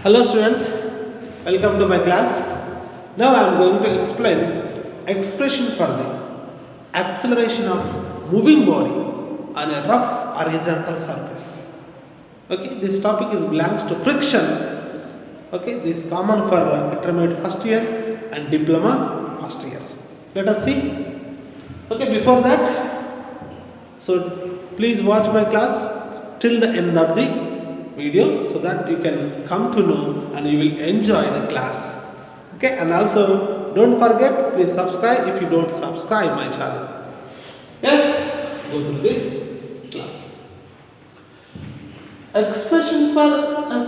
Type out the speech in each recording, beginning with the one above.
Hello students, welcome to my class. Now I am going to explain expression for the acceleration of moving body on a rough horizontal surface. Okay, this topic is belongs to friction. Okay, this is common for intermediate first year and diploma first year. Let us see. Okay, before that, so please watch my class till the end of the video so that you can come to know and you will enjoy the class. Okay, and also don't forget, please subscribe if you don't subscribe my channel. Yes, go through this class. Expression for an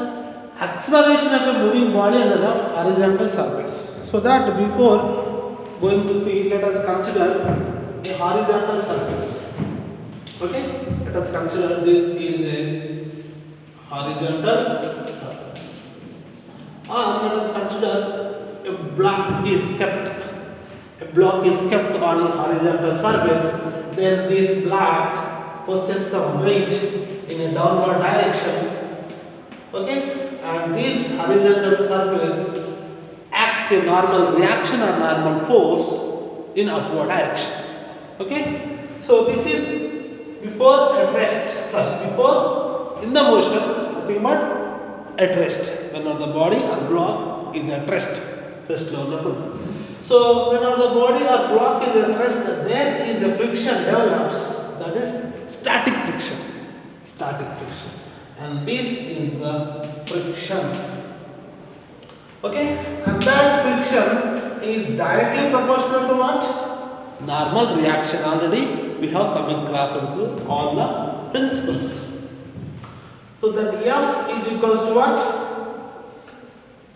acceleration of a moving body on a rough horizontal surface. So that before going to see, let us consider a horizontal surface. Okay, let us consider this is a horizontal surface, or let us consider a block is kept on a horizontal surface. Then this block possesses some weight in a downward direction. Okay, and this horizontal surface acts a normal reaction or normal force in upward direction. Okay, so this is before at rest. Before in the motion, nothing but at rest. Whenever the body or block is at rest, so whenever the body or block is at rest, there is a friction develops. That is static friction. And this is the friction. Okay, and that friction is directly proportional to what? Normal reaction. Already we have come across into all the principles. So then F is equals to what?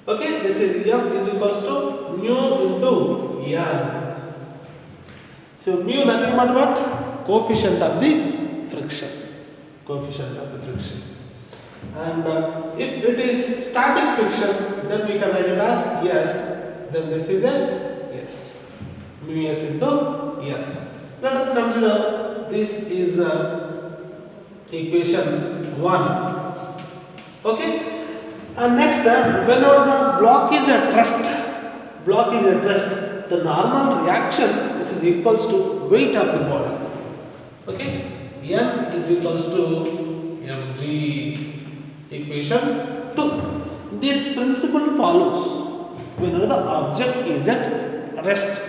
Okay, this is F is equals to mu into N. So mu nothing but what? Coefficient of the friction. And if it is static friction, then we can write it as S. Then this is S. Mu S into N. Let us consider this is equation 1. Okay, and next time whenever the block is at rest, the normal reaction which is equals to weight of the body. Okay, N is equals to mg, equation 2. This principle follows whenever the object is at rest.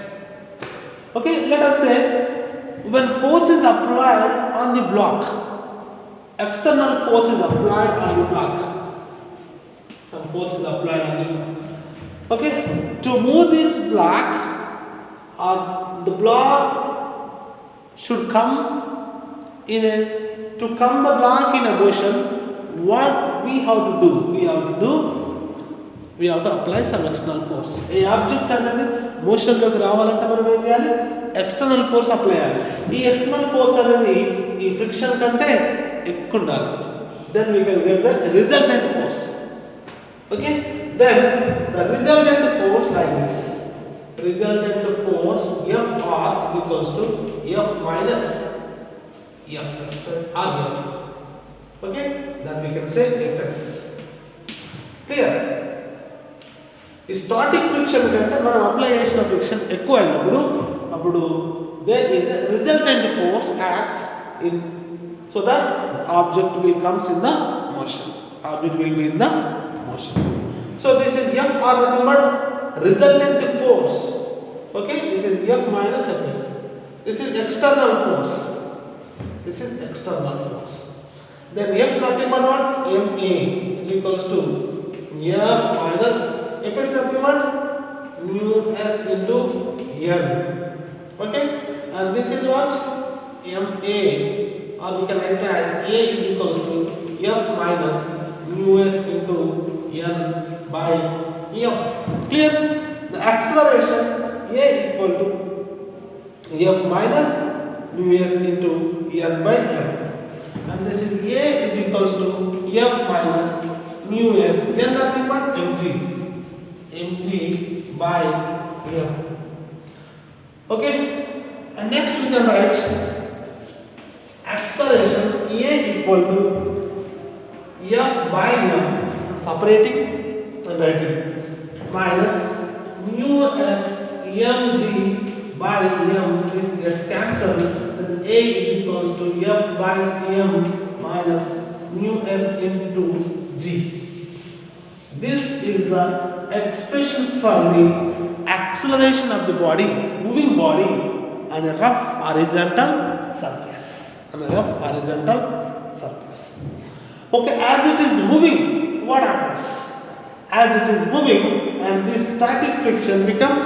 Okay, let us say when force is applied on the block, external force is applied on the block. Some force is applied on the block. Okay, to move this block, the block should come to come the block in a motion. What we have to do? We have to apply some external force. A object అనేది motion లోకి రావాలంటే మనం ఏం చేయాలి? External force apply చేయాలి. ఈ external force అనేది ఈ friction కంటే ఎక్కువ ఉండాలి. Then we can get the resultant force. Okay, then the resultant force like this. Resultant force Fr is equals to F minus Fs or F. Okay, then we can say Fs. Clear? ఈ static friction కంటే మనం apply చేసిన friction ఎక్కువ అయినప్పుడు there is a resultant force acts in so that the object will comes in the motion. Object will be in the motion. So this is F or nothing but resultant force. Okay, this is F minus Fs. This is external force. Then F nothing but what? Ma is equals to F minus Fs nothing but mu s into N. Okay, and this is what? Ma, or we can write as A is equals to F minus mu s into N by M. Clear? The acceleration A equal to F minus mu s into N by M. And this is A is equals to F minus mu s, then nothing but mg by M. Okay, and next we can write acceleration A equal to F by M, separating write it, minus mu s mg by m. This gets cancelled. Then A is equals to F by m minus mu s into g. This is the expression for the acceleration of the body, moving body on a rough horizontal surface. On a rough horizontal surface. Okay, as it is moving, what happens? As it is moving, and this static friction becomes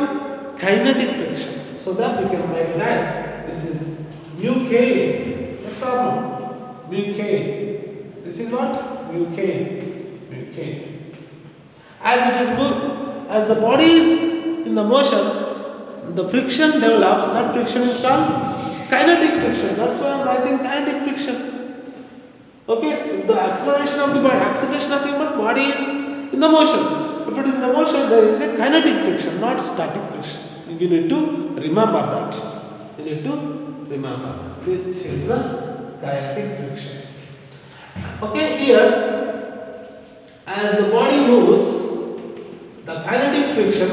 kinetic friction. So that we can recognize this is mu k. Yes or no? Mu k. This is what? Mu k. Mu k. As it is moving, as the body is in the motion, the friction develops. That friction is called kinetic friction. That's why I am writing kinetic friction. Okay, the acceleration of the body, acceleration of the body is in the motion. If it is in the motion, there is a kinetic friction, not static friction. You need to remember that. You need to remember. This is the kinetic friction. Okay, here, as the body moves, the kinetic friction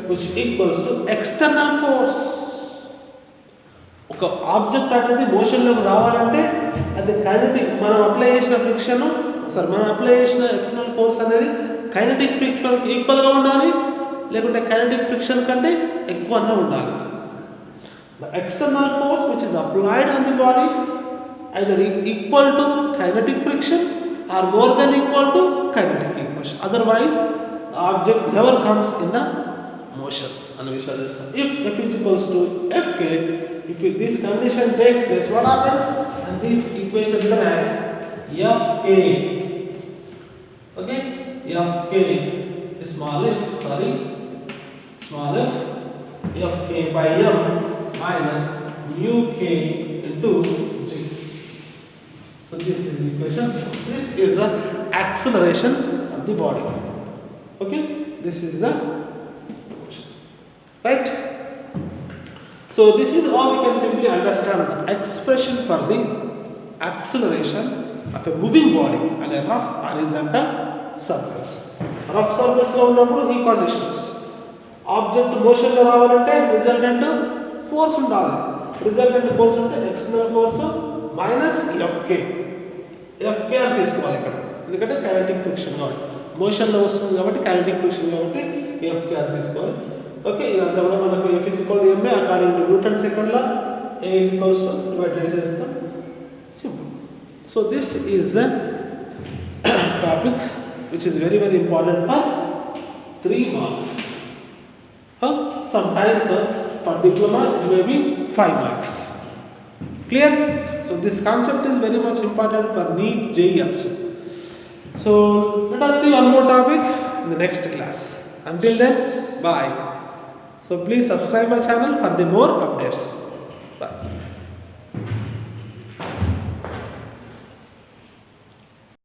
which equals to external force. ఒక object అనేది మోషన్లోకి రావాలంటే అది kinetic మనం apply చేసిన friction మనం apply చేసిన external force అనేది kinetic friction ఈక్వల్గా ఉండాలి, లేకుంటే కైనెటిక్ ఫ్రిక్షన్ కంటే ఎక్కువగా ఉండాలి. The external force which is applied on the body either equal to kinetic friction or more than equal to kinetic equation. Otherwise the object never comes in the motion. And we shall just if f is equals to fk, if this condition takes place, what happens? And this equation written as fk. Okay, fk is small f fk by m minus mu k into g. So this is the equation. This is the acceleration of the body. Okay, this is the motion, right? So this is how we can simply understand the expression for the acceleration of a moving body on a rough horizontal surface. Rough surface lo unnappudu ee conditions, object motion lo ravalante resultant force undali. Resultant force unte external force minus fk అని తీసుకోవాలి ఇక్కడ, ఎందుకంటే kinetic friction కాబట్టి మోషన్లో వస్తుంది కాబట్టి kinetic friction కాబట్టి FK అని తీసుకోవాలి. ఓకే, ఇదంతా కూడా మనకు F is equal to ma according to Newton second law, a is equals to divided చేస్తాం, simple. So this is the topic which is very very important for 3 marks. Sometimes for diploma it may be 5 marks. Clear? So this concept is very much important for NEET JEE also. So let us see one more topic in the next class. Until then, bye. So please subscribe my channel for the more updates. Bye.